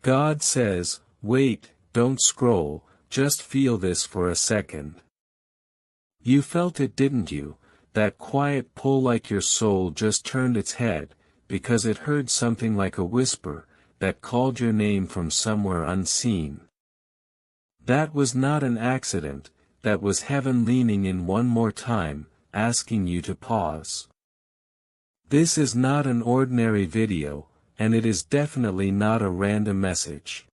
God says, wait, don't scroll, just feel this for a second. You felt it, didn't you? That quiet pull, like your soul just turned its head, because it heard something like a whisper, that called your name from somewhere unseen. That was not an accident, that was heaven leaning in one more time, asking you to pause. This is not an ordinary video, and it is definitely not a random message.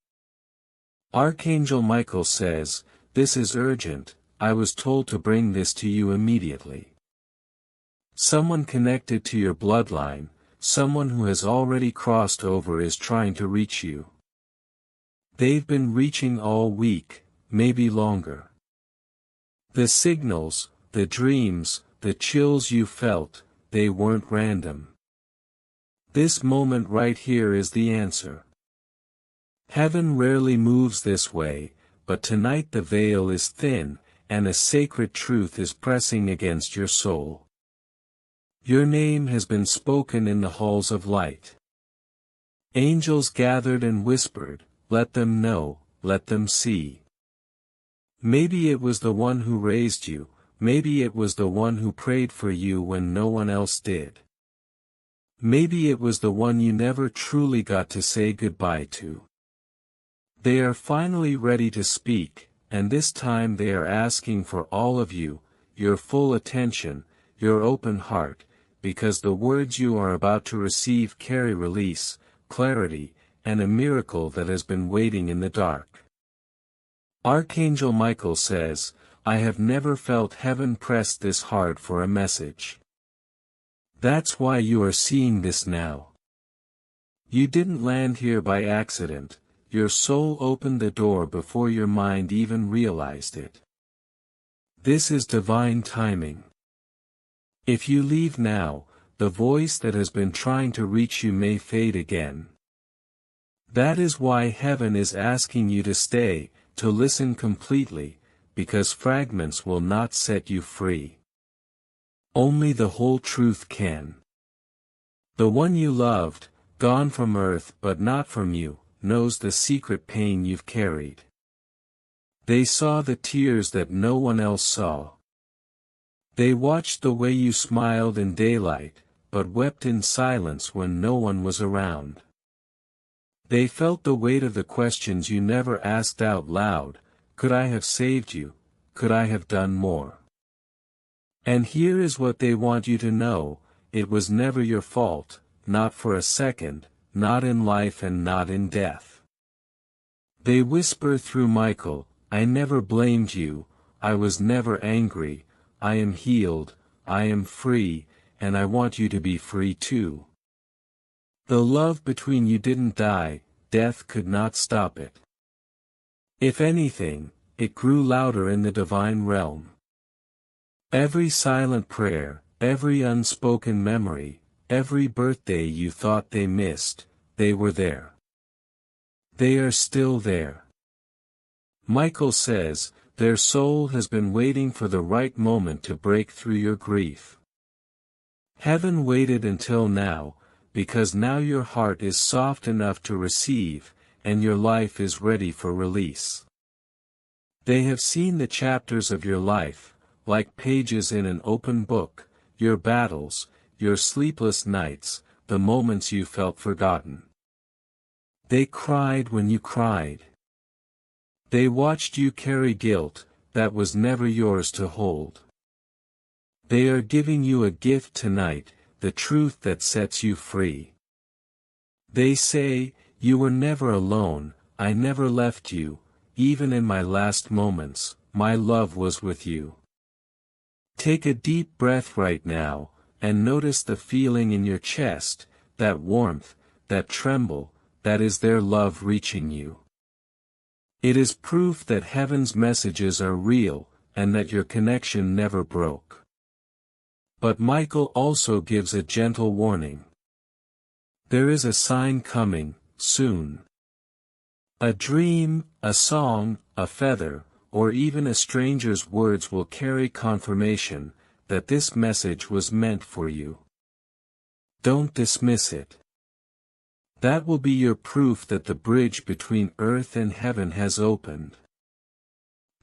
Archangel Michael says, "This is urgent, I was told to bring this to you immediately." Someone connected to your bloodline, someone who has already crossed over, is trying to reach you. They've been reaching all week, maybe longer. The signals, the dreams, the chills you felt, they weren't random. This moment right here is the answer. Heaven rarely moves this way, but tonight the veil is thin, and a sacred truth is pressing against your soul. Your name has been spoken in the halls of light. Angels gathered and whispered, "Let them know, let them see." Maybe it was the one who raised you, maybe it was the one who prayed for you when no one else did. Maybe it was the one you never truly got to say goodbye to. They are finally ready to speak, and this time they are asking for all of you, your full attention, your open heart, because the words you are about to receive carry release, clarity, and a miracle that has been waiting in the dark. Archangel Michael says, "I have never felt heaven press this hard for a message." That's why you are seeing this now. You didn't land here by accident, your soul opened the door before your mind even realized it. This is divine timing. If you leave now, the voice that has been trying to reach you may fade again. That is why heaven is asking you to stay, to listen completely, because fragments will not set you free. Only the whole truth can. The one you loved, gone from earth but not from you, knows the secret pain you've carried. They saw the tears that no one else saw. They watched the way you smiled in daylight, but wept in silence when no one was around. They felt the weight of the questions you never asked out loud: could I have saved you? Could I have done more? And here is what they want you to know: it was never your fault, not for a second, not in life and not in death. They whisper through Michael, "I never blamed you, I was never angry, I am healed, I am free, and I want you to be free too." The love between you didn't die, death could not stop it. If anything, it grew louder in the divine realm. Every silent prayer, every unspoken memory, every birthday you thought they missed, they were there. They are still there. Michael says, their soul has been waiting for the right moment to break through your grief. Heaven waited until now, because now your heart is soft enough to receive, and your life is ready for release. They have seen the chapters of your life, like pages in an open book, your battles, your sleepless nights, the moments you felt forgotten. They cried when you cried. They watched you carry guilt that was never yours to hold. They are giving you a gift tonight, the truth that sets you free. They say, "You were never alone, I never left you, even in my last moments, my love was with you." Take a deep breath right now, and notice the feeling in your chest, that warmth, that tremble, that is their love reaching you. It is proof that heaven's messages are real, and that your connection never broke. But Michael also gives a gentle warning. There is a sign coming, soon. A dream, a song, a feather, or even a stranger's words will carry confirmation that this message was meant for you. Don't dismiss it. That will be your proof that the bridge between earth and heaven has opened.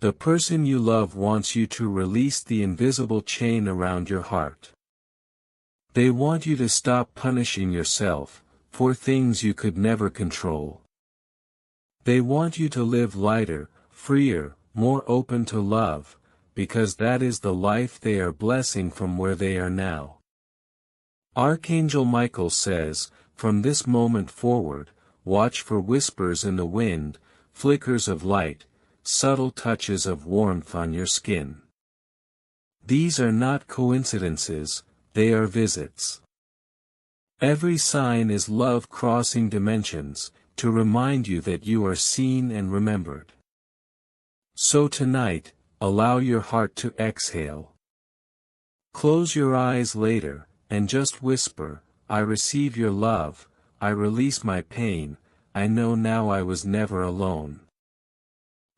The person you love wants you to release the invisible chain around your heart. They want you to stop punishing yourself for things you could never control. They want you to live lighter, freer, more open to love, because that is the life they are blessing from where they are now. Archangel Michael says, from this moment forward, watch for whispers in the wind, flickers of light, subtle touches of warmth on your skin. These are not coincidences, they are visits. Every sign is love crossing dimensions, to remind you that you are seen and remembered. So tonight, allow your heart to exhale. Close your eyes later, and just whisper, I receive your love, I release my pain, I know now I was never alone.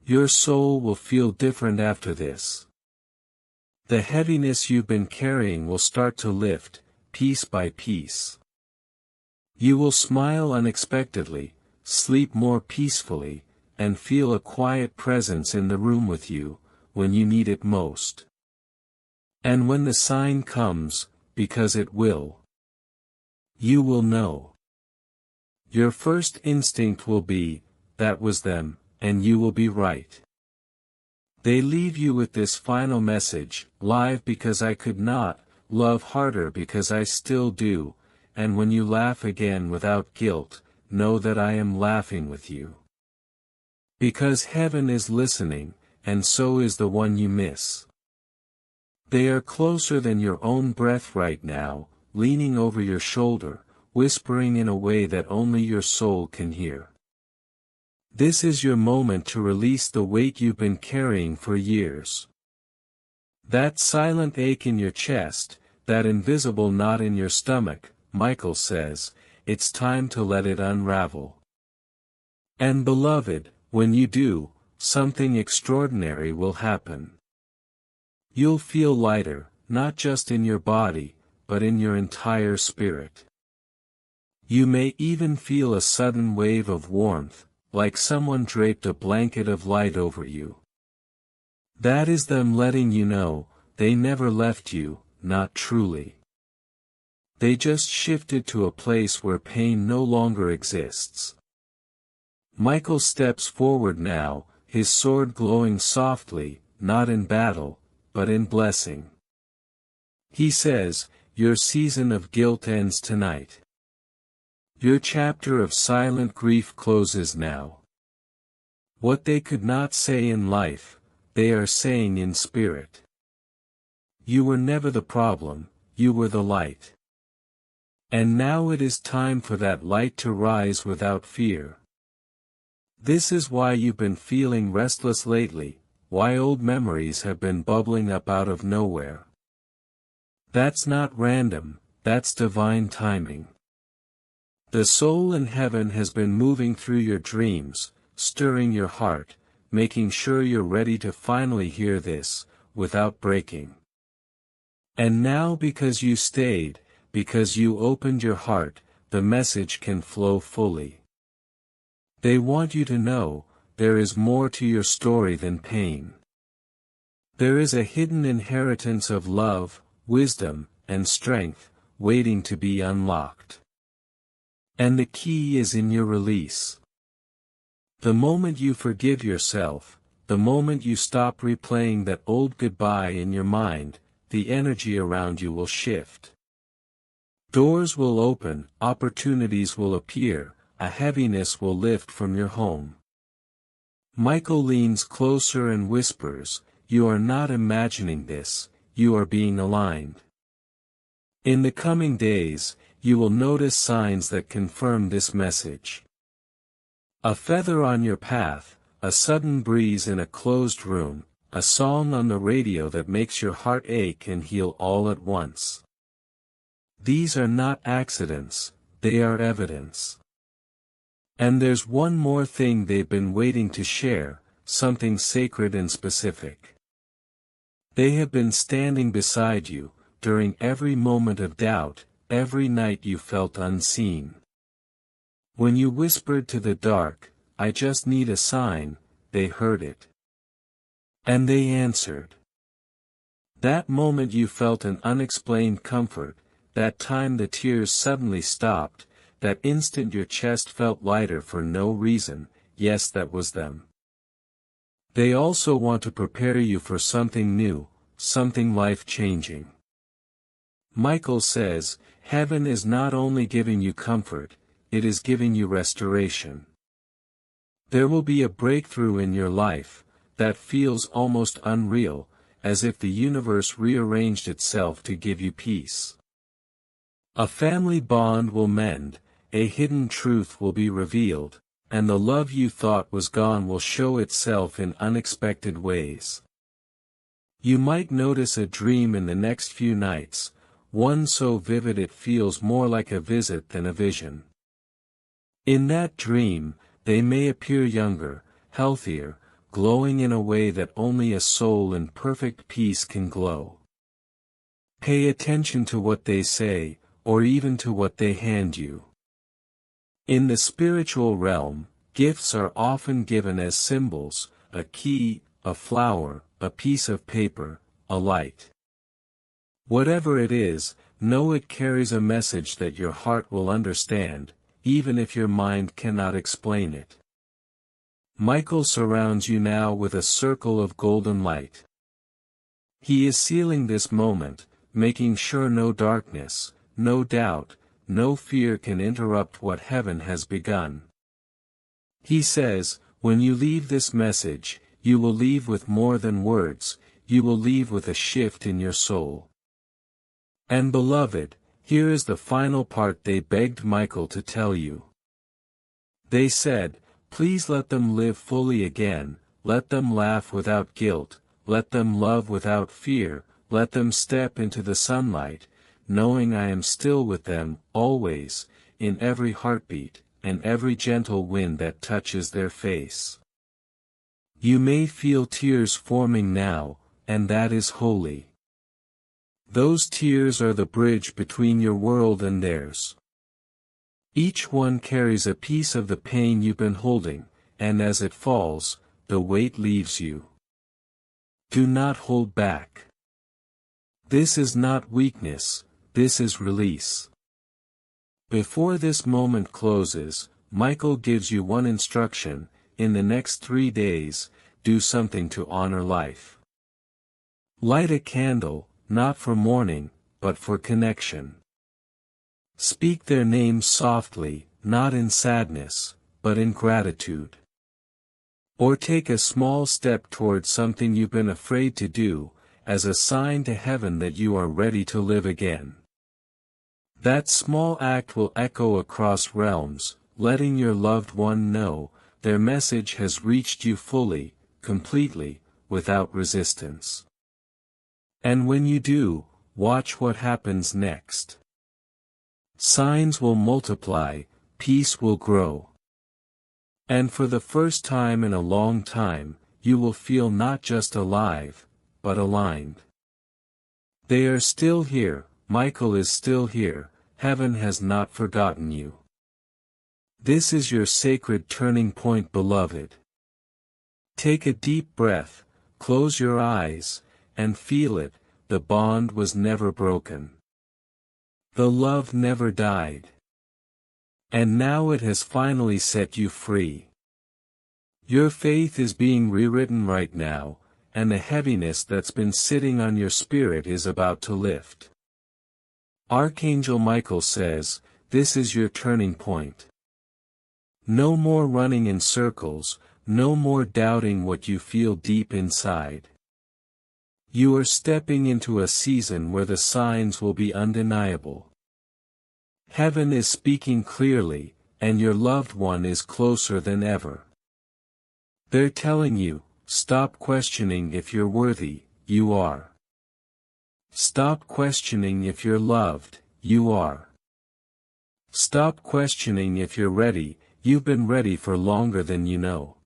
Your soul will feel different after this. The heaviness you've been carrying will start to lift, piece by piece. You will smile unexpectedly, sleep more peacefully, and feel a quiet presence in the room with you, when you need it most. And when the sign comes, because it will, you will know. Your first instinct will be, that was them, and you will be right. They leave you with this final message, live because I could not, love harder because I still do, and when you laugh again without guilt, know that I am laughing with you. Because heaven is listening, and so is the one you miss. They are closer than your own breath right now, leaning over your shoulder, whispering in a way that only your soul can hear. This is your moment to release the weight you've been carrying for years. That silent ache in your chest, that invisible knot in your stomach, Michael says, it's time to let it unravel. And beloved, when you do, something extraordinary will happen. You'll feel lighter, not just in your body, but in your entire spirit. You may even feel a sudden wave of warmth, like someone draped a blanket of light over you. That is them letting you know, they never left you, not truly. They just shifted to a place where pain no longer exists. Michael steps forward now, his sword glowing softly, not in battle, but in blessing. He says, your season of guilt ends tonight. Your chapter of silent grief closes now. What they could not say in life, they are saying in spirit. You were never the problem, you were the light. And now it is time for that light to rise without fear. This is why you've been feeling restless lately, why old memories have been bubbling up out of nowhere. That's not random, that's divine timing. The soul in heaven has been moving through your dreams, stirring your heart, making sure you're ready to finally hear this, without breaking. And now because you stayed, because you opened your heart, the message can flow fully. They want you to know, there is more to your story than pain. There is a hidden inheritance of love, wisdom, and strength, waiting to be unlocked. And the key is in your release. The moment you forgive yourself, the moment you stop replaying that old goodbye in your mind, the energy around you will shift. Doors will open, opportunities will appear, a heaviness will lift from your home. Michael leans closer and whispers, you are not imagining this, you are being aligned. In the coming days, you will notice signs that confirm this message. A feather on your path, a sudden breeze in a closed room, a song on the radio that makes your heart ache and heal all at once. These are not accidents, they are evidence. And there's one more thing they've been waiting to share, something sacred and specific. They have been standing beside you, during every moment of doubt, every night you felt unseen. When you whispered to the dark, "I just need a sign," they heard it. And they answered. That moment you felt an unexplained comfort, that time the tears suddenly stopped, that instant your chest felt lighter for no reason. Yes, that was them. They also want to prepare you for something new, something life-changing. Michael says, heaven is not only giving you comfort, it is giving you restoration. There will be a breakthrough in your life, that feels almost unreal, as if the universe rearranged itself to give you peace. A family bond will mend, a hidden truth will be revealed, and the love you thought was gone will show itself in unexpected ways. You might notice a dream in the next few nights, one so vivid it feels more like a visit than a vision. In that dream, they may appear younger, healthier, glowing in a way that only a soul in perfect peace can glow. Pay attention to what they say, or even to what they hand you. In the spiritual realm, gifts are often given as symbols: a key, a flower, a piece of paper, a light. Whatever it is, know it carries a message that your heart will understand, even if your mind cannot explain it. Michael surrounds you now with a circle of golden light. He is sealing this moment, making sure no darkness, no doubt, no fear can interrupt what heaven has begun. He says, when you leave this message, you will leave with more than words, you will leave with a shift in your soul. And beloved, here is the final part they begged Michael to tell you. They said, please let them live fully again, let them laugh without guilt, let them love without fear, let them step into the sunlight, knowing I am still with them, always, in every heartbeat, and every gentle wind that touches their face. You may feel tears forming now, and that is holy. Those tears are the bridge between your world and theirs. Each one carries a piece of the pain you've been holding, and as it falls, the weight leaves you. Do not hold back. This is not weakness, this is release. Before this moment closes, Michael gives you one instruction: in the next 3 days, do something to honor life. Light a candle, not for mourning, but for connection. Speak their names softly, not in sadness, but in gratitude. Or take a small step towards something you've been afraid to do, as a sign to heaven that you are ready to live again. That small act will echo across realms, letting your loved one know, their message has reached you fully, completely, without resistance. And when you do, watch what happens next. Signs will multiply, peace will grow. And for the first time in a long time, you will feel not just alive, but aligned. They are still here, Michael is still here, heaven has not forgotten you. This is your sacred turning point, beloved. Take a deep breath, close your eyes, and feel it, the bond was never broken. The love never died. And now it has finally set you free. Your faith is being rewritten right now, and the heaviness that's been sitting on your spirit is about to lift. Archangel Michael says, this is your turning point. No more running in circles, no more doubting what you feel deep inside. You are stepping into a season where the signs will be undeniable. Heaven is speaking clearly, and your loved one is closer than ever. They're telling you, stop questioning if you're worthy, you are. Stop questioning if you're loved, you are. Stop questioning if you're ready, you've been ready for longer than you know.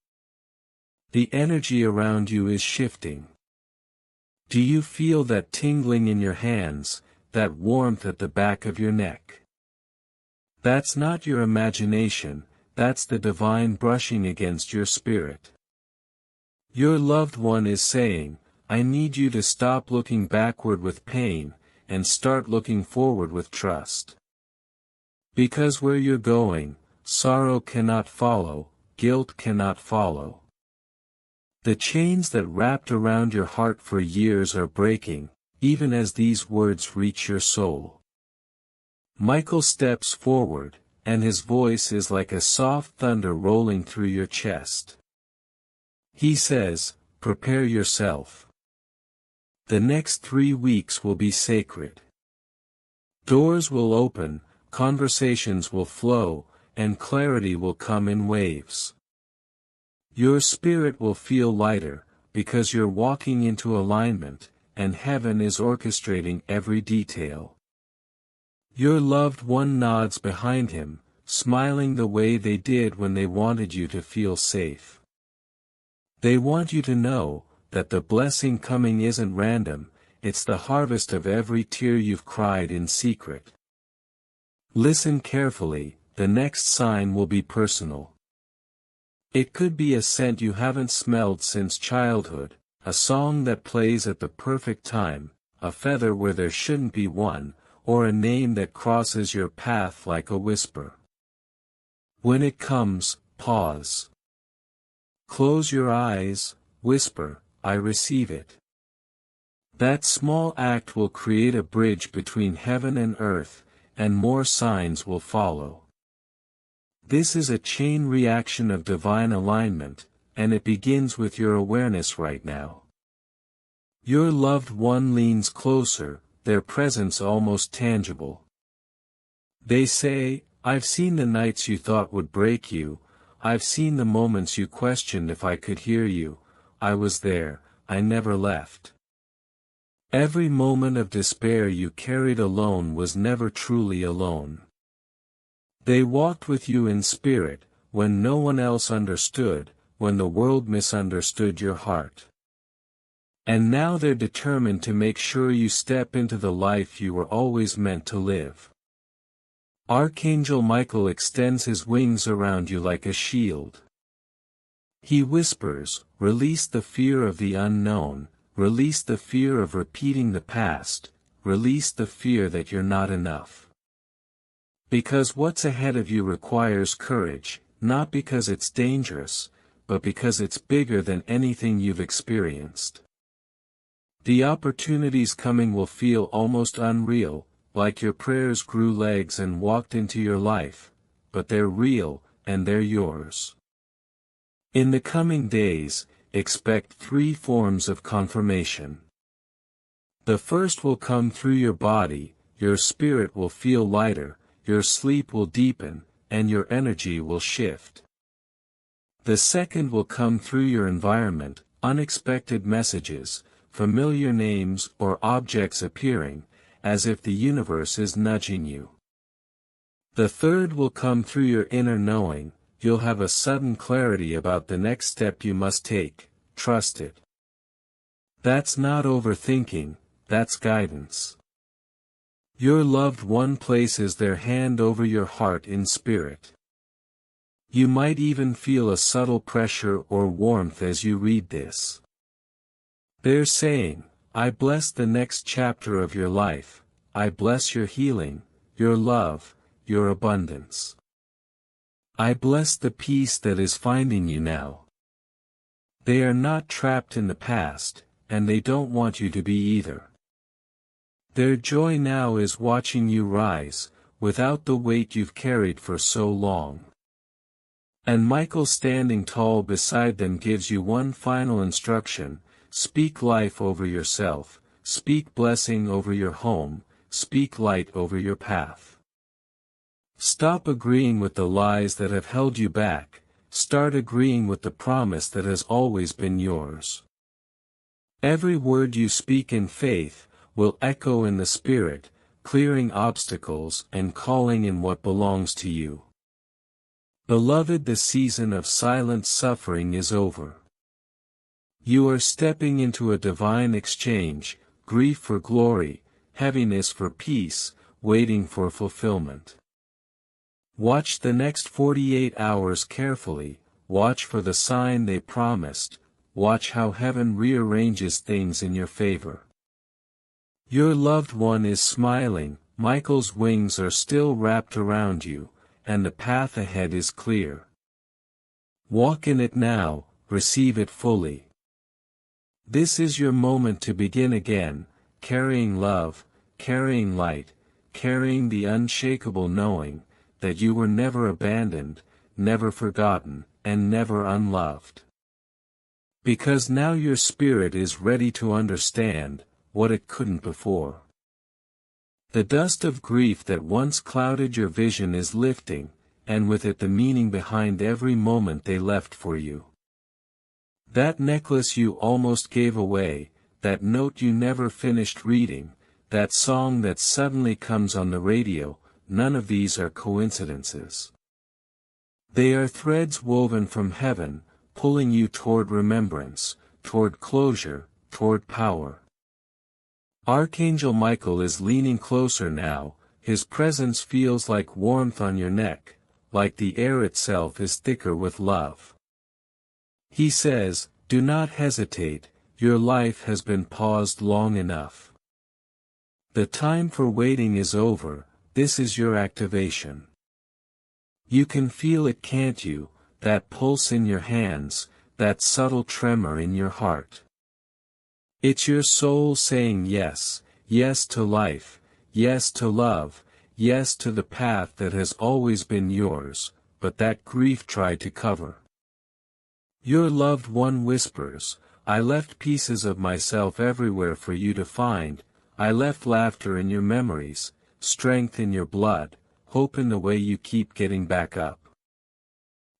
The energy around you is shifting. Do you feel that tingling in your hands, that warmth at the back of your neck? That's not your imagination, that's the divine brushing against your spirit. Your loved one is saying, I need you to stop looking backward with pain, and start looking forward with trust. Because where you're going, sorrow cannot follow, guilt cannot follow. The chains that wrapped around your heart for years are breaking, even as these words reach your soul. Michael steps forward, and his voice is like a soft thunder rolling through your chest. He says, prepare yourself. The next 3 weeks will be sacred. Doors will open, conversations will flow, and clarity will come in waves. Your spirit will feel lighter, because you're walking into alignment, and heaven is orchestrating every detail. Your loved one nods behind him, smiling the way they did when they wanted you to feel safe. They want you to know that the blessing coming isn't random, it's the harvest of every tear you've cried in secret. Listen carefully, the next sign will be personal. It could be a scent you haven't smelled since childhood, a song that plays at the perfect time, a feather where there shouldn't be one, or a name that crosses your path like a whisper. When it comes, pause. Close your eyes, whisper, I receive it. That small act will create a bridge between heaven and earth, and more signs will follow. This is a chain reaction of divine alignment, and it begins with your awareness right now. Your loved one leans closer, their presence almost tangible. They say, I've seen the nights you thought would break you, I've seen the moments you questioned if I could hear you, I was there, I never left. Every moment of despair you carried alone was never truly alone. They walked with you in spirit, when no one else understood, when the world misunderstood your heart. And now they're determined to make sure you step into the life you were always meant to live. Archangel Michael extends his wings around you like a shield. He whispers, release the fear of the unknown, release the fear of repeating the past, release the fear that you're not enough. Because what's ahead of you requires courage, not because it's dangerous, but because it's bigger than anything you've experienced. The opportunities coming will feel almost unreal, like your prayers grew legs and walked into your life, but they're real, and they're yours. In the coming days, expect 3 forms of confirmation. The first will come through your body, your spirit will feel lighter, your sleep will deepen, and your energy will shift. The second will come through your environment, unexpected messages, familiar names or objects appearing, as if the universe is nudging you. The third will come through your inner knowing, you'll have a sudden clarity about the next step you must take, trust it. That's not overthinking, that's guidance. Your loved one places their hand over your heart in spirit. You might even feel a subtle pressure or warmth as you read this. They're saying, I bless the next chapter of your life, I bless your healing, your love, your abundance. I bless the peace that is finding you now. They are not trapped in the past, and they don't want you to be either. Their joy now is watching you rise, without the weight you've carried for so long. And Michael standing tall beside them gives you one final instruction, speak life over yourself, speak blessing over your home, speak light over your path. Stop agreeing with the lies that have held you back, start agreeing with the promise that has always been yours. Every word you speak in faith will echo in the spirit, clearing obstacles and calling in what belongs to you. Beloved, the season of silent suffering is over. You are stepping into a divine exchange, grief for glory, heaviness for peace, waiting for fulfillment. Watch the next 48 hours carefully, watch for the sign they promised, watch how heaven rearranges things in your favor. Your loved one is smiling, Michael's wings are still wrapped around you, and the path ahead is clear. Walk in it now, receive it fully. This is your moment to begin again, carrying love, carrying light, carrying the unshakable knowing that you were never abandoned, never forgotten, and never unloved. Because now your spirit is ready to understand what it couldn't before. The dust of grief that once clouded your vision is lifting, and with it the meaning behind every moment they left for you. That necklace you almost gave away, that note you never finished reading, that song that suddenly comes on the radio, none of these are coincidences. They are threads woven from heaven, pulling you toward remembrance, toward closure, toward power. Archangel Michael is leaning closer now, his presence feels like warmth on your neck, like the air itself is thicker with love. He says, "Do not hesitate, your life has been paused long enough. The time for waiting is over, this is your activation." You can feel it, can't you, that pulse in your hands, that subtle tremor in your heart. It's your soul saying yes, yes to life, yes to love, yes to the path that has always been yours, but that grief tried to cover. Your loved one whispers, "I left pieces of myself everywhere for you to find, I left laughter in your memories, strength in your blood, hope in the way you keep getting back up.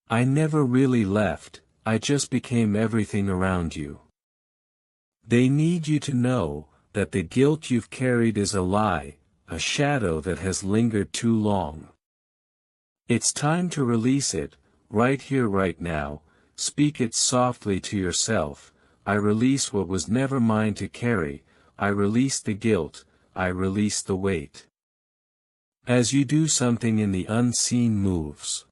I never really left, I just became everything around you." They need you to know that the guilt you've carried is a lie, a shadow that has lingered too long. It's time to release it, right here right now, speak it softly to yourself, "I release what was never mine to carry, I release the guilt, I release the weight." As you do, something in the unseen moves.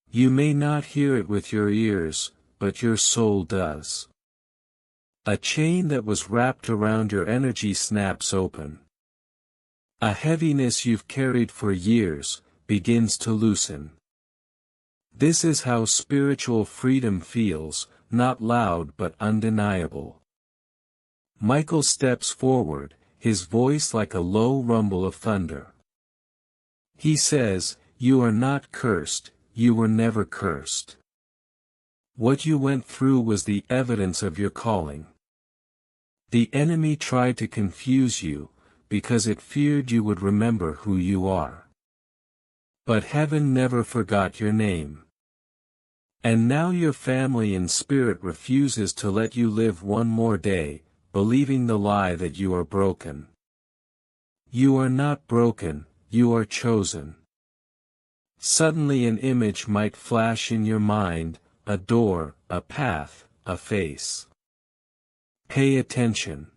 You may not hear it with your ears, but your soul does. A chain that was wrapped around your energy snaps open. A heaviness you've carried for years begins to loosen. This is how spiritual freedom feels, not loud but undeniable. Michael steps forward, his voice like a low rumble of thunder. He says, "You are not cursed, you were never cursed. What you went through was the evidence of your calling. The enemy tried to confuse you, because it feared you would remember who you are. But heaven never forgot your name. And now your family in spirit refuses to let you live one more day, believing the lie that you are broken. You are not broken, you are chosen." Suddenly an image might flash in your mind, a door, a path, a face. Pay attention.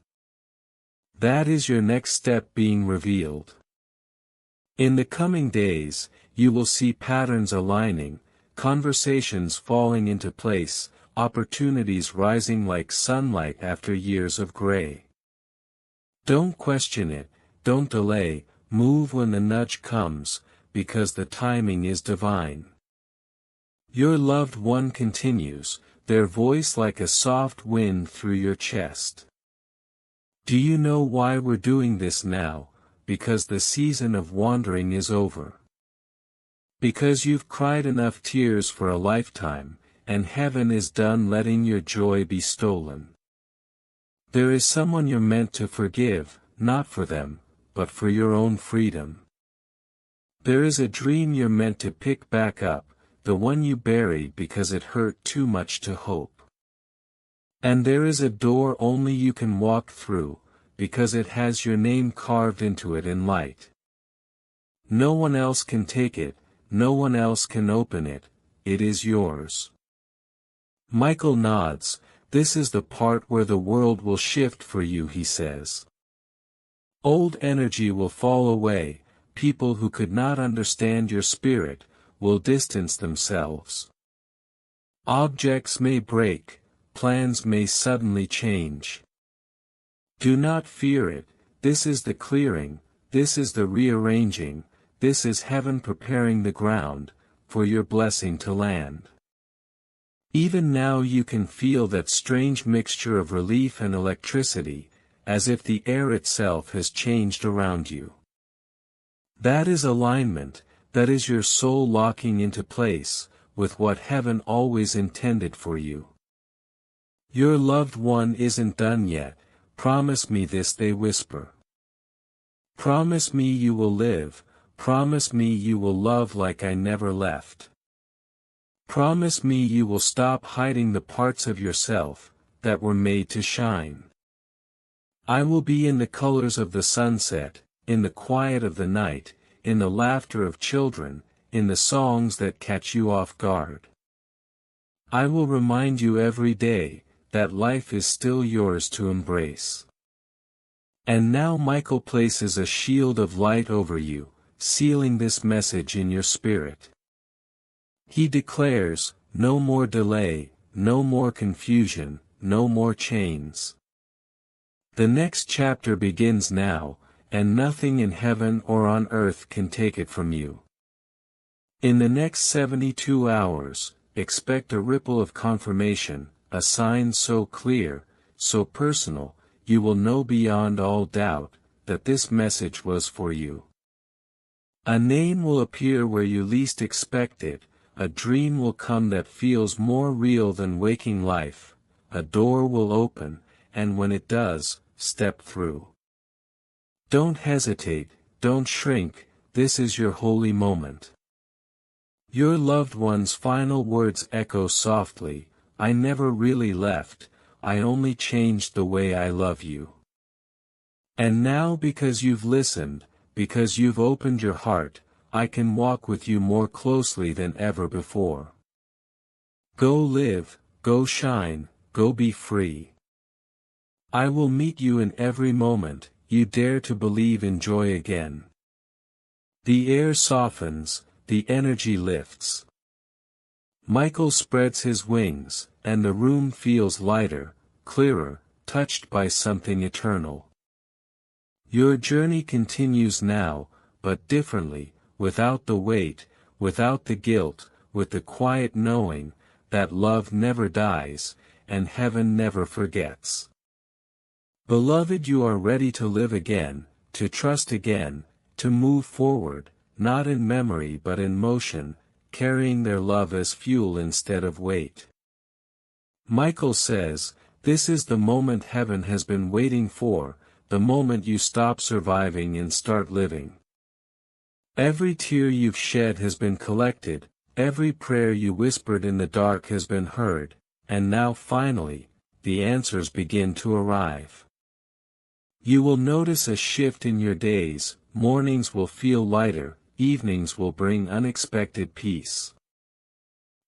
That is your next step being revealed. In the coming days, you will see patterns aligning, conversations falling into place, opportunities rising like sunlight after years of gray. Don't question it, don't delay, move when the nudge comes, because the timing is divine. Your loved one continues, their voice like a soft wind through your chest. "Do you know why we're doing this now? Because the season of wandering is over. Because you've cried enough tears for a lifetime, and heaven is done letting your joy be stolen. There is someone you're meant to forgive, not for them, but for your own freedom. There is a dream you're meant to pick back up, the one you buried because it hurt too much to hope. And there is a door only you can walk through, because it has your name carved into it in light. No one else can take it, no one else can open it, it is yours." Michael nods, "This is the part where the world will shift for you," he says. "Old energy will fall away, people who could not understand your spirit, will distance themselves. Objects may break, plans may suddenly change. Do not fear it, this is the clearing, this is the rearranging, this is heaven preparing the ground, for your blessing to land. Even now you can feel that strange mixture of relief and electricity, as if the air itself has changed around you. That is alignment, that is your soul locking into place, with what heaven always intended for you. Your loved one isn't done yet, promise me this, they whisper. Promise me you will live, promise me you will love like I never left. Promise me you will stop hiding the parts of yourself that were made to shine. I will be in the colors of the sunset, in the quiet of the night, in the laughter of children, in the songs that catch you off guard. I will remind you every day that life is still yours to embrace. And now Michael places a shield of light over you, sealing this message in your spirit. He declares, no more delay, no more confusion, no more chains. The next chapter begins now, and nothing in heaven or on earth can take it from you. In the next 72 hours, expect a ripple of confirmation, a sign so clear, so personal, you will know beyond all doubt, that this message was for you. A name will appear where you least expect it, a dream will come that feels more real than waking life, a door will open, and when it does, step through. Don't hesitate, don't shrink, this is your holy moment. Your loved one's final words echo softly, I never really left, I only changed the way I love you. And now because you've listened, because you've opened your heart, I can walk with you more closely than ever before. Go live, go shine, go be free. I will meet you in every moment, you dare to believe in joy again. The air softens, the energy lifts. Michael spreads his wings, and the room feels lighter, clearer, touched by something eternal. Your journey continues now, but differently, without the weight, without the guilt, with the quiet knowing, that love never dies, and heaven never forgets. Beloved, you are ready to live again, to trust again, to move forward, not in memory but in motion, carrying their love as fuel instead of weight. Michael says, this is the moment heaven has been waiting for, the moment you stop surviving and start living. Every tear you've shed has been collected, every prayer you whispered in the dark has been heard, and now finally, the answers begin to arrive. You will notice a shift in your days, mornings will feel lighter, evenings will bring unexpected peace.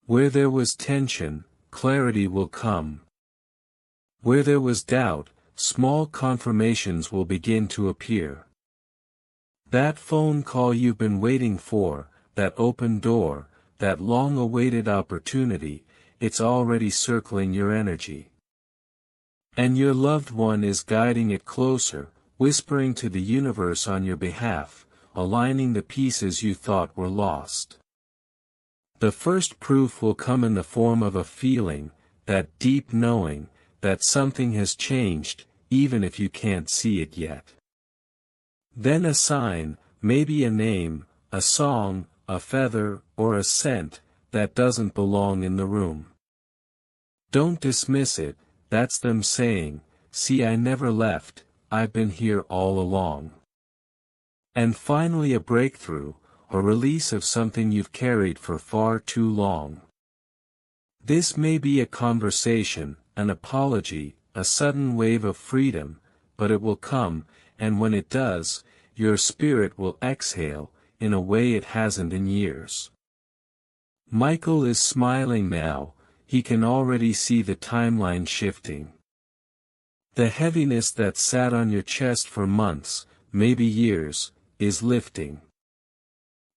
Where there was tension, clarity will come. Where there was doubt, small confirmations will begin to appear. That phone call you've been waiting for, that open door, that long-awaited opportunity, it's already circling your energy. And your loved one is guiding it closer, whispering to the universe on your behalf, aligning the pieces you thought were lost. The first proof will come in the form of a feeling, that deep knowing, that something has changed, even if you can't see it yet. Then a sign, maybe a name, a song, a feather, or a scent, that doesn't belong in the room. Don't dismiss it, that's them saying, see, I never left, I've been here all along. And finally a breakthrough, a release of something you've carried for far too long. This may be a conversation, an apology, a sudden wave of freedom, but it will come, and when it does, your spirit will exhale, in a way it hasn't in years. Michael is smiling now, he can already see the timeline shifting. The heaviness that sat on your chest for months, maybe years, is lifting.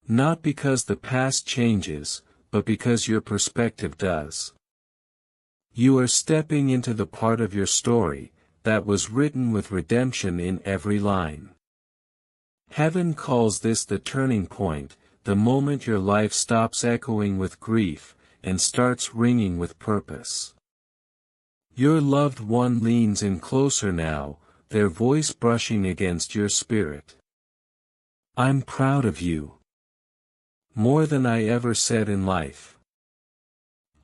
Not because the past changes, but because your perspective does. You are stepping into the part of your story that was written with redemption in every line. Heaven calls this the turning point, the moment your life stops echoing with grief and starts ringing with purpose. Your loved one leans in closer now, their voice brushing against your spirit. I'm proud of you. More than I ever said in life.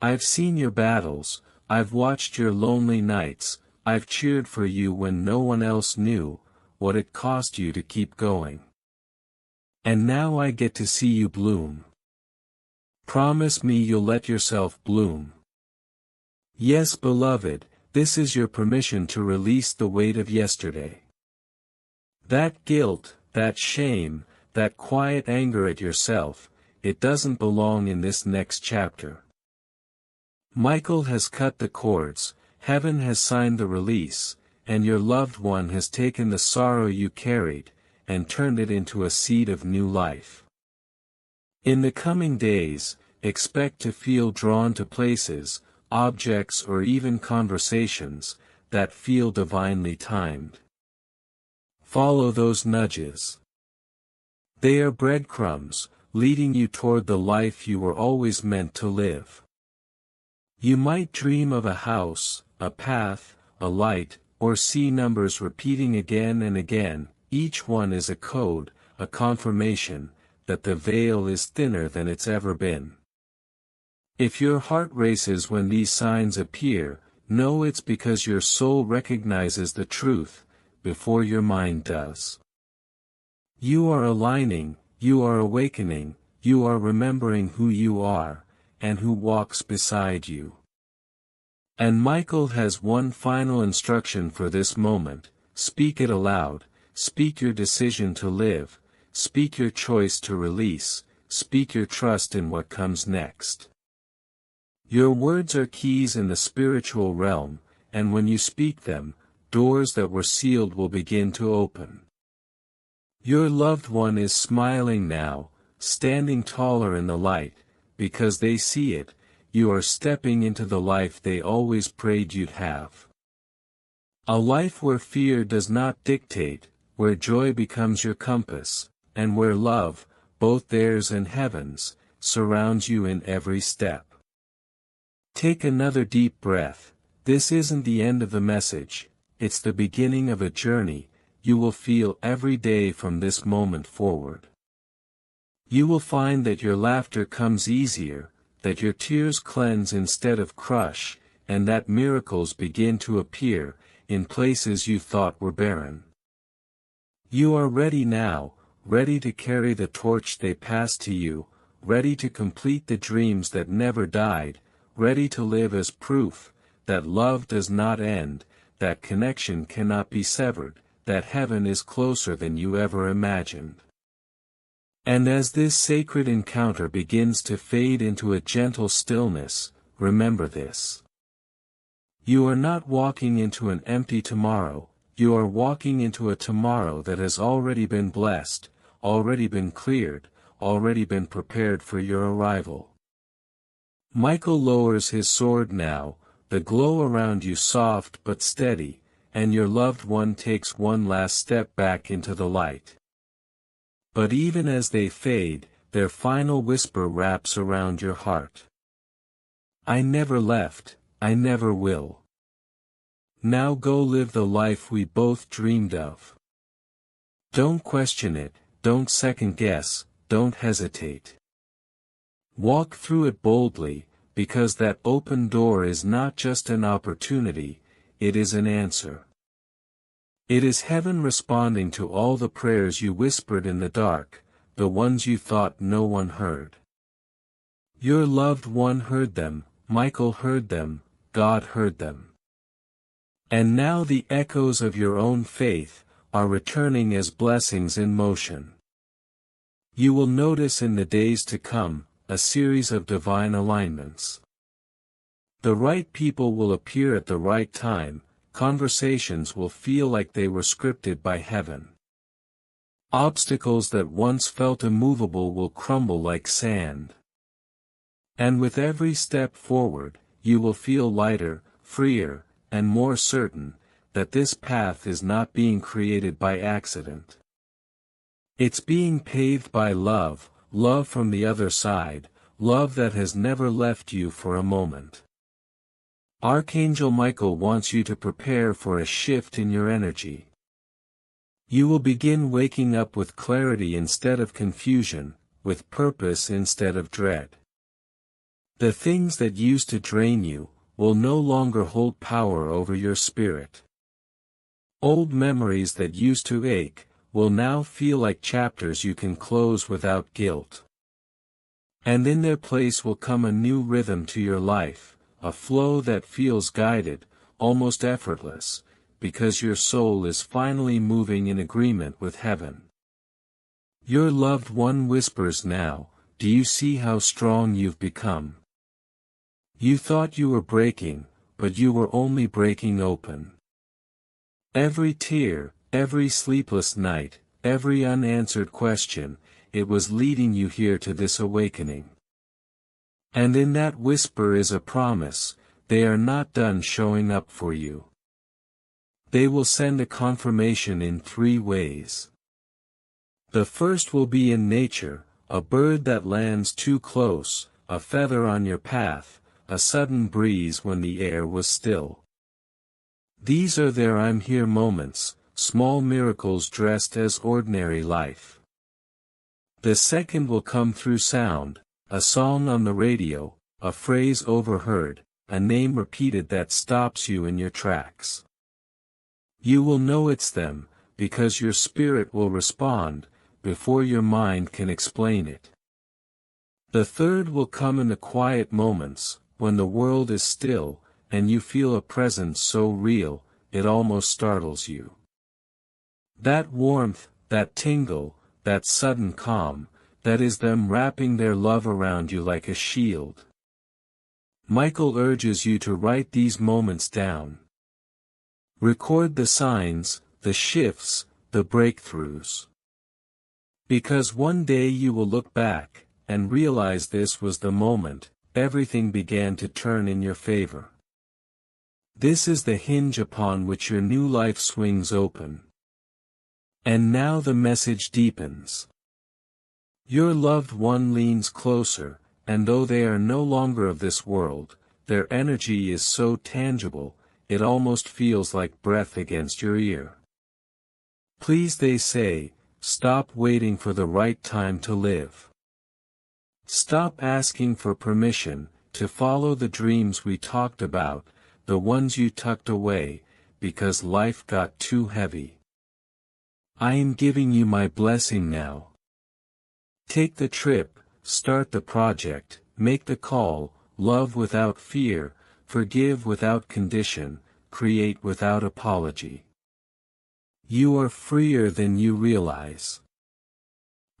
I've seen your battles, I've watched your lonely nights, I've cheered for you when no one else knew what it cost you to keep going. And now I get to see you bloom. Promise me you'll let yourself bloom. Yes, beloved, this is your permission to release the weight of yesterday. That guilt, that shame, that quiet anger at yourself, it doesn't belong in this next chapter. Michael has cut the cords, heaven has signed the release, and your loved one has taken the sorrow you carried, and turned it into a seed of new life. In the coming days, expect to feel drawn to places, objects or even conversations, that feel divinely timed. Follow those nudges. They are breadcrumbs, leading you toward the life you were always meant to live. You might dream of a house, a path, a light, or see numbers repeating again and again, each one is a code, a confirmation, that the veil is thinner than it's ever been. If your heart races when these signs appear, know it's because your soul recognizes the truth, before your mind does. You are aligning, you are awakening, you are remembering who you are, and who walks beside you. And Michael has one final instruction for this moment: speak it aloud, speak your decision to live, speak your choice to release, speak your trust in what comes next. Your words are keys in the spiritual realm, and when you speak them, doors that were sealed will begin to open. Your loved one is smiling now, standing taller in the light, because they see it, you are stepping into the life they always prayed you'd have. A life where fear does not dictate, where joy becomes your compass, and where love, both theirs and heaven's, surrounds you in every step. Take another deep breath. This isn't the end of the message, it's the beginning of a journey you will feel every day from this moment forward. You will find that your laughter comes easier, that your tears cleanse instead of crush, and that miracles begin to appear in places you thought were barren. You are ready now, ready to carry the torch they passed to you, ready to complete the dreams that never died, ready to live as proof that love does not end, that connection cannot be severed, that heaven is closer than you ever imagined. And as this sacred encounter begins to fade into a gentle stillness, remember this. You are not walking into an empty tomorrow, you are walking into a tomorrow that has already been blessed, already been cleared, already been prepared for your arrival. Michael lowers his sword now, the glow around you soft but steady, and your loved one takes one last step back into the light. But even as they fade, their final whisper wraps around your heart. I never left, I never will. Now go live the life we both dreamed of. Don't question it, don't second guess, don't hesitate. Walk through it boldly, because that open door is not just an opportunity, it is an answer. It is heaven responding to all the prayers you whispered in the dark, the ones you thought no one heard. Your loved one heard them, Michael heard them, God heard them. And now the echoes of your own faith are returning as blessings in motion. You will notice in the days to come a series of divine alignments. The right people will appear at the right time, conversations will feel like they were scripted by heaven. Obstacles that once felt immovable will crumble like sand. And with every step forward, you will feel lighter, freer, and more certain that this path is not being created by accident. It's being paved by love, love from the other side, love that has never left you for a moment. Archangel Michael wants you to prepare for a shift in your energy. You will begin waking up with clarity instead of confusion, with purpose instead of dread. The things that used to drain you will no longer hold power over your spirit. Old memories that used to ache will now feel like chapters you can close without guilt. And in their place will come a new rhythm to your life, a flow that feels guided, almost effortless, because your soul is finally moving in agreement with heaven. Your loved one whispers now, "Do you see how strong you've become? You thought you were breaking, but you were only breaking open." Every tear, every sleepless night, every unanswered question, it was leading you here to this awakening. And in that whisper is a promise: they are not done showing up for you. They will send a confirmation in 3 ways. The first will be in nature, a bird that lands too close, a feather on your path, a sudden breeze when the air was still. These are their "I'm here" moments, small miracles dressed as ordinary life. The second will come through sound, a song on the radio, a phrase overheard, a name repeated that stops you in your tracks. You will know it's them, because your spirit will respond, before your mind can explain it. The third will come in the quiet moments, when the world is still, and you feel a presence so real, it almost startles you. That warmth, that tingle, that sudden calm, that is them wrapping their love around you like a shield. Michael urges you to write these moments down. Record the signs, the shifts, the breakthroughs. Because one day you will look back, and realize this was the moment everything began to turn in your favor. This is the hinge upon which your new life swings open. And now the message deepens. Your loved one leans closer, and though they are no longer of this world, their energy is so tangible, it almost feels like breath against your ear. Please, they say, stop waiting for the right time to live. Stop asking for permission to follow the dreams we talked about, the ones you tucked away, because life got too heavy. I am giving you my blessing now. Take the trip, start the project, make the call, love without fear, forgive without condition, create without apology. You are freer than you realize.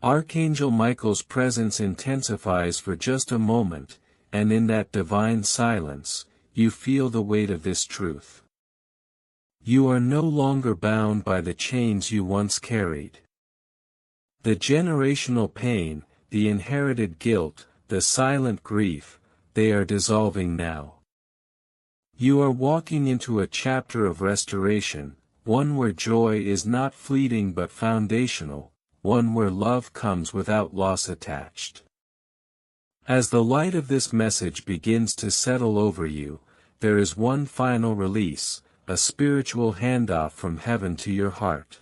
Archangel Michael's presence intensifies for just a moment, and in that divine silence, you feel the weight of this truth. You are no longer bound by the chains you once carried. The generational pain, the inherited guilt, the silent grief, they are dissolving now. You are walking into a chapter of restoration, one where joy is not fleeting but foundational, one where love comes without loss attached. As the light of this message begins to settle over you, there is one final release, a spiritual handoff from heaven to your heart.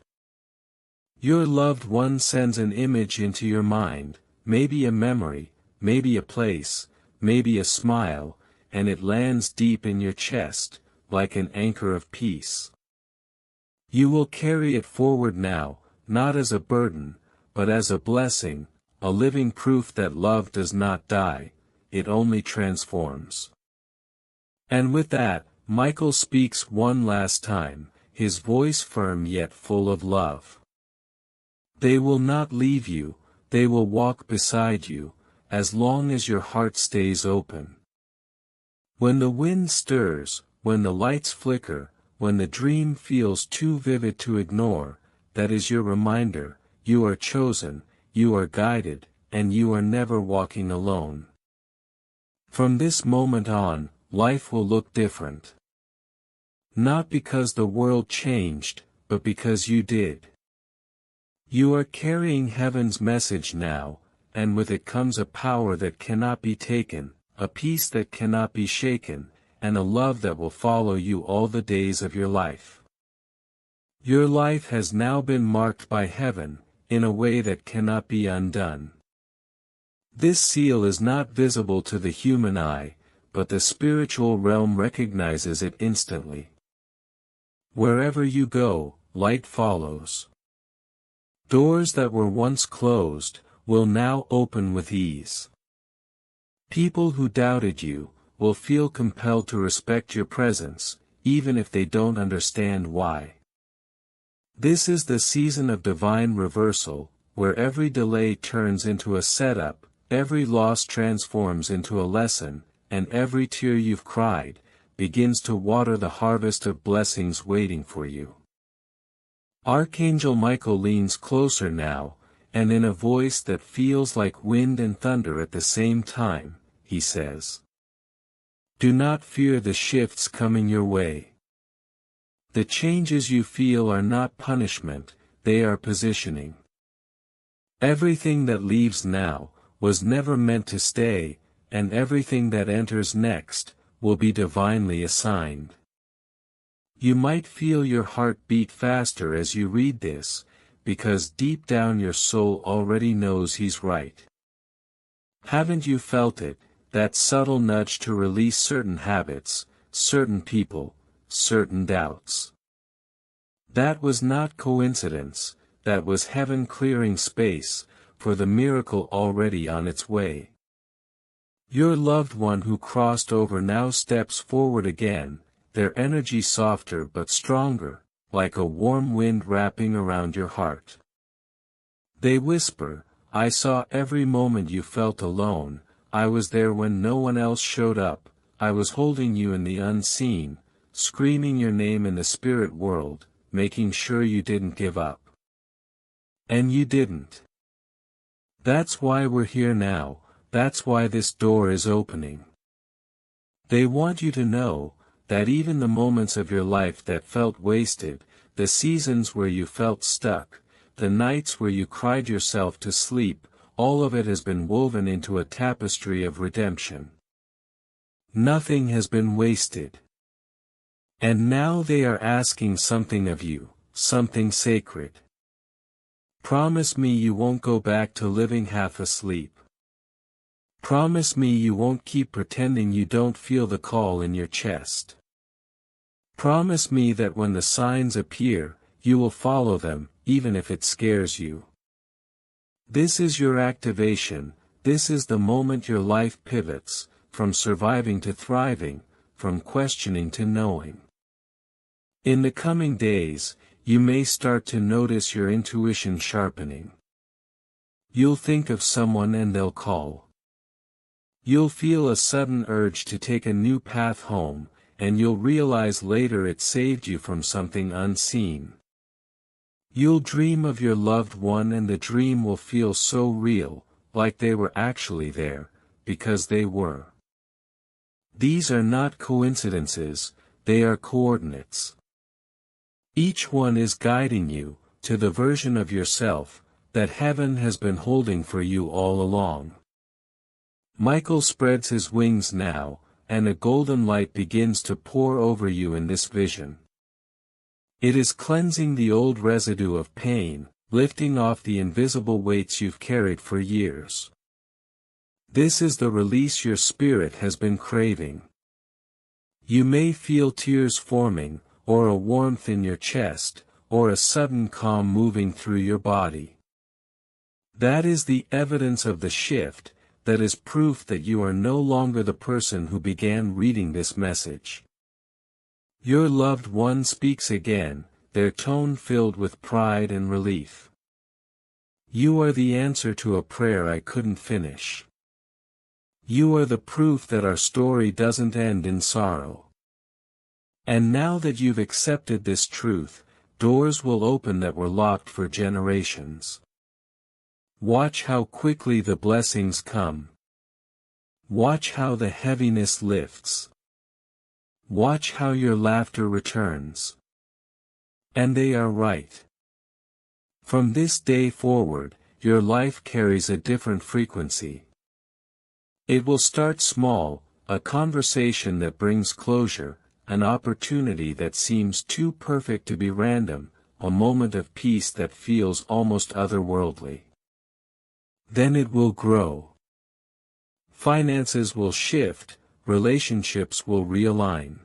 Your loved one sends an image into your mind, maybe a memory, maybe a place, maybe a smile, and it lands deep in your chest, like an anchor of peace. You will carry it forward now, not as a burden, but as a blessing, a living proof that love does not die, it only transforms. And with that, Michael speaks one last time, his voice firm yet full of love. They will not leave you, they will walk beside you, as long as your heart stays open. When the wind stirs, when the lights flicker, when the dream feels too vivid to ignore, that is your reminder, you are chosen, you are guided, and you are never walking alone. From this moment on, life will look different. Not because the world changed, but because you did. You are carrying heaven's message now, and with it comes a power that cannot be taken, a peace that cannot be shaken, and a love that will follow you all the days of your life. Your life has now been marked by heaven, in a way that cannot be undone. This seal is not visible to the human eye, but the spiritual realm recognizes it instantly. Wherever you go, light follows. Doors that were once closed, will now open with ease. People who doubted you, will feel compelled to respect your presence, even if they don't understand why. This is the season of divine reversal, where every delay turns into a setup, every loss transforms into a lesson, and every tear you've cried, begins to water the harvest of blessings waiting for you. Archangel Michael leans closer now, and in a voice that feels like wind and thunder at the same time, he says, "Do not fear the shifts coming your way. The changes you feel are not punishment, they are positioning. Everything that leaves now, was never meant to stay, and everything that enters next, will be divinely assigned." You might feel your heart beat faster as you read this, because deep down your soul already knows he's right. Haven't you felt it, that subtle nudge to release certain habits, certain people, certain doubts? That was not coincidence, that was heaven clearing space, for the miracle already on its way. Your loved one who crossed over now steps forward again, their energy softer but stronger, like a warm wind wrapping around your heart. They whisper, "I saw every moment you felt alone, I was there when no one else showed up, I was holding you in the unseen, screaming your name in the spirit world, making sure you didn't give up." And you didn't. That's why we're here now, that's why this door is opening. They want you to know, that even the moments of your life that felt wasted, the seasons where you felt stuck, the nights where you cried yourself to sleep, all of it has been woven into a tapestry of redemption. Nothing has been wasted. And now they are asking something of you, something sacred. Promise me you won't go back to living half asleep. Promise me you won't keep pretending you don't feel the call in your chest. Promise me that when the signs appear, you will follow them, even if it scares you. This is your activation, this is the moment your life pivots, from surviving to thriving, from questioning to knowing. In the coming days, you may start to notice your intuition sharpening. You'll think of someone and they'll call. You'll feel a sudden urge to take a new path home, and you'll realize later it saved you from something unseen. You'll dream of your loved one and the dream will feel so real, like they were actually there, because they were. These are not coincidences, they are coordinates. Each one is guiding you, to the version of yourself, that heaven has been holding for you all along. Michael spreads his wings now, and a golden light begins to pour over you in this vision. It is cleansing the old residue of pain, lifting off the invisible weights you've carried for years. This is the release your spirit has been craving. You may feel tears forming, or a warmth in your chest, or a sudden calm moving through your body. That is the evidence of the shift, that is proof that you are no longer the person who began reading this message. Your loved one speaks again, their tone filled with pride and relief. You are the answer to a prayer I couldn't finish. You are the proof that our story doesn't end in sorrow. And now that you've accepted this truth, doors will open that were locked for generations. Watch how quickly the blessings come. Watch how the heaviness lifts. Watch how your laughter returns. And they are right. From this day forward, your life carries a different frequency. It will start small, a conversation that brings closure, an opportunity that seems too perfect to be random, a moment of peace that feels almost otherworldly. Then it will grow. Finances will shift, relationships will realign.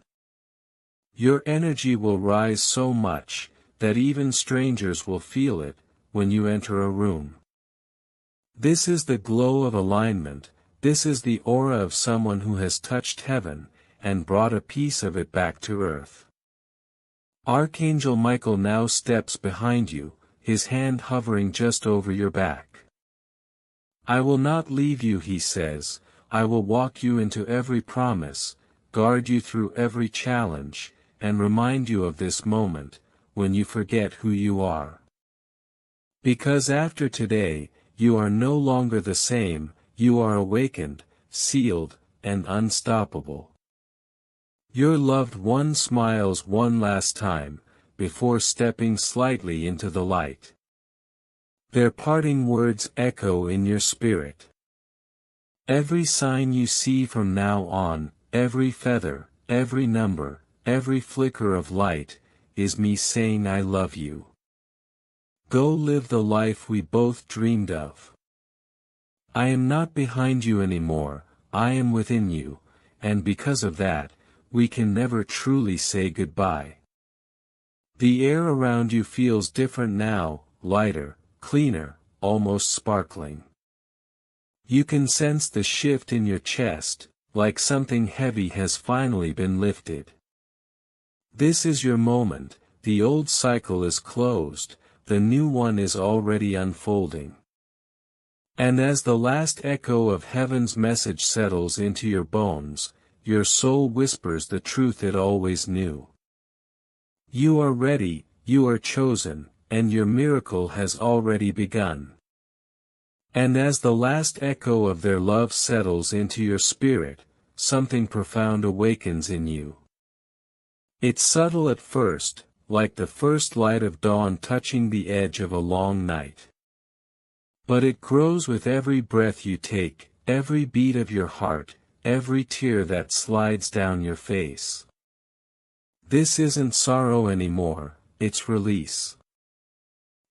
Your energy will rise so much, that even strangers will feel it, when you enter a room. This is the glow of alignment, this is the aura of someone who has touched heaven, and brought a piece of it back to earth. Archangel Michael now steps behind you, his hand hovering just over your back. I will not leave you, he says, I will walk you into every promise, guard you through every challenge, and remind you of this moment, when you forget who you are. Because after today, you are no longer the same, you are awakened, sealed, and unstoppable. Your loved one smiles one last time, before stepping slightly into the light. Their parting words echo in your spirit. Every sign you see from now on, every feather, every number, every flicker of light, is me saying I love you. Go live the life we both dreamed of. I am not behind you anymore, I am within you, and because of that, we can never truly say goodbye. The air around you feels different now, lighter, cleaner, almost sparkling. You can sense the shift in your chest, like something heavy has finally been lifted. This is your moment, the old cycle is closed, the new one is already unfolding. And as the last echo of heaven's message settles into your bones, your soul whispers the truth it always knew. You are ready, you are chosen, and your miracle has already begun. And as the last echo of their love settles into your spirit, something profound awakens in you. It's subtle at first, like the first light of dawn touching the edge of a long night. But it grows with every breath you take, every beat of your heart, every tear that slides down your face. This isn't sorrow anymore, it's release.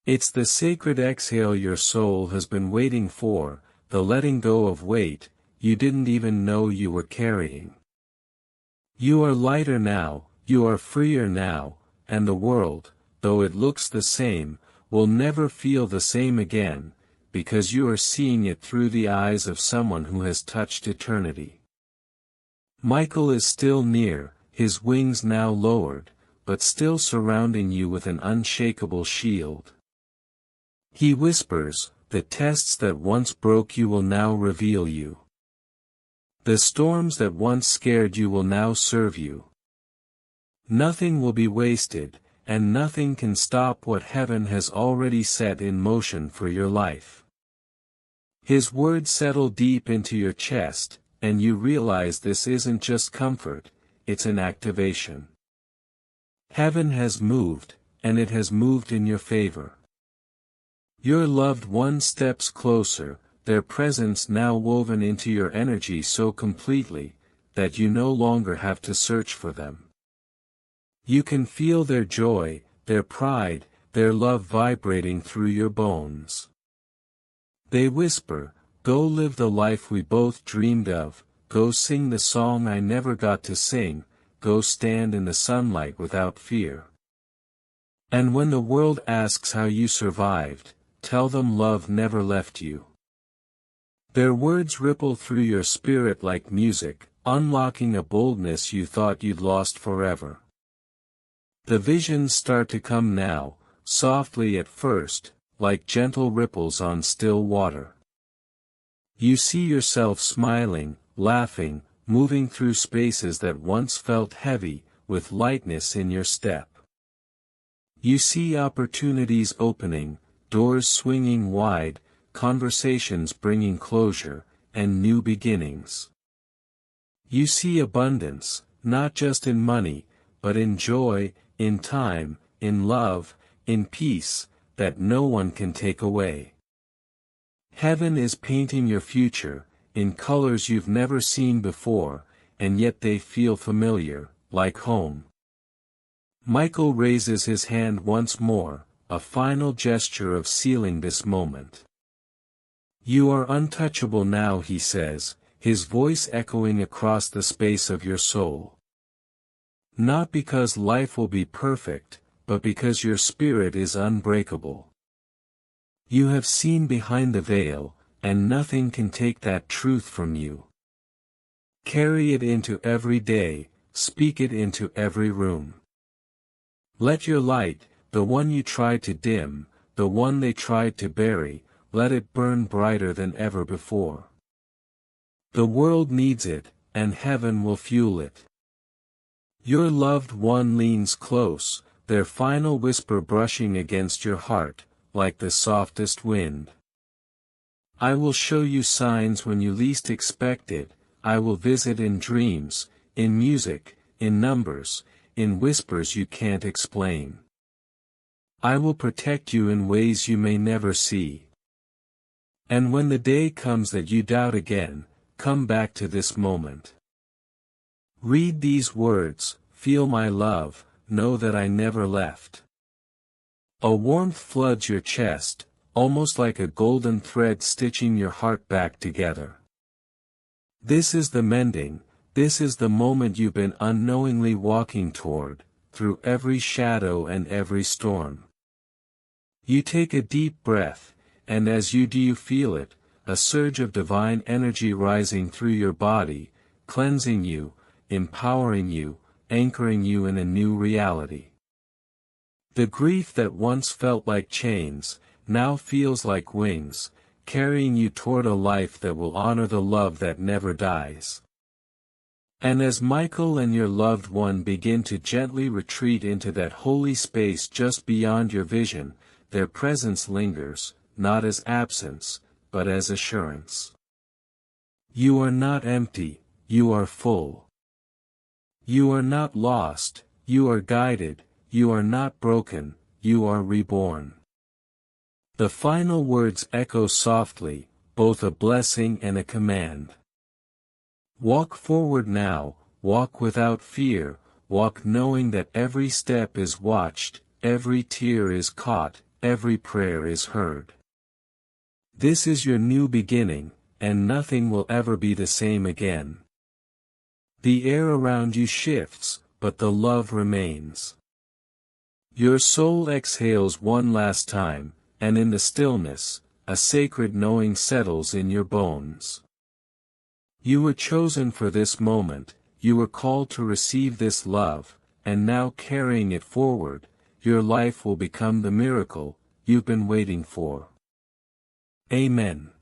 It's the sacred exhale your soul has been waiting for, the letting go of weight you didn't even know you were carrying. You are lighter now, you are freer now, and the world, though it looks the same, will never feel the same again, because you are seeing it through the eyes of someone who has touched eternity. Michael is still near, his wings now lowered, but still surrounding you with an unshakable shield. He whispers, the tests that once broke you will now reveal you. The storms that once scared you will now serve you. Nothing will be wasted, and nothing can stop what heaven has already set in motion for your life. His words settle deep into your chest, and you realize this isn't just comfort, it's an activation. Heaven has moved, and it has moved in your favor. Your loved one steps closer, their presence now woven into your energy so completely, that you no longer have to search for them. You can feel their joy, their pride, their love vibrating through your bones. They whisper, go live the life we both dreamed of, go sing the song I never got to sing, go stand in the sunlight without fear. And when the world asks how you survived, tell them love never left you. Their words ripple through your spirit like music, unlocking a boldness you thought you'd lost forever. The visions start to come now, softly at first, like gentle ripples on still water. You see yourself smiling, laughing, moving through spaces that once felt heavy, with lightness in your step. You see opportunities opening, doors swinging wide, conversations bringing closure, and new beginnings. You see abundance, not just in money, but in joy, in time, in love, in peace, that no one can take away. Heaven is painting your future, in colors you've never seen before, and yet they feel familiar, like home. Michael raises his hand once more, a final gesture of sealing this moment. You are untouchable now, he says, his voice echoing across the space of your soul. Not because life will be perfect, but because your spirit is unbreakable. You have seen behind the veil, and nothing can take that truth from you. Carry it into every day, speak it into every room. Let your light, the one you tried to dim, the one they tried to bury, let it burn brighter than ever before. The world needs it, and heaven will fuel it. Your loved one leans close, their final whisper brushing against your heart, like the softest wind. I will show you signs when you least expect it, I will visit in dreams, in music, in numbers, in whispers you can't explain. I will protect you in ways you may never see. And when the day comes that you doubt again, come back to this moment. Read these words, feel my love, know that I never left. A warmth floods your chest, almost like a golden thread stitching your heart back together. This is the mending, this is the moment you've been unknowingly walking toward, through every shadow and every storm. You take a deep breath, and as you do you feel it, a surge of divine energy rising through your body, cleansing you, empowering you, anchoring you in a new reality. The grief that once felt like chains, now feels like wings, carrying you toward a life that will honor the love that never dies. And as Michael and your loved one begin to gently retreat into that holy space just beyond your vision, their presence lingers, not as absence, but as assurance. You are not empty, you are full. You are not lost, you are guided, you are not broken, you are reborn. The final words echo softly, both a blessing and a command. Walk forward now, walk without fear, walk knowing that every step is watched, every tear is caught, every prayer is heard. This is your new beginning, and nothing will ever be the same again. The air around you shifts, but the love remains. Your soul exhales one last time, and in the stillness, a sacred knowing settles in your bones. You were chosen for this moment, you were called to receive this love, and now carrying it forward, your life will become the miracle you've been waiting for. Amen.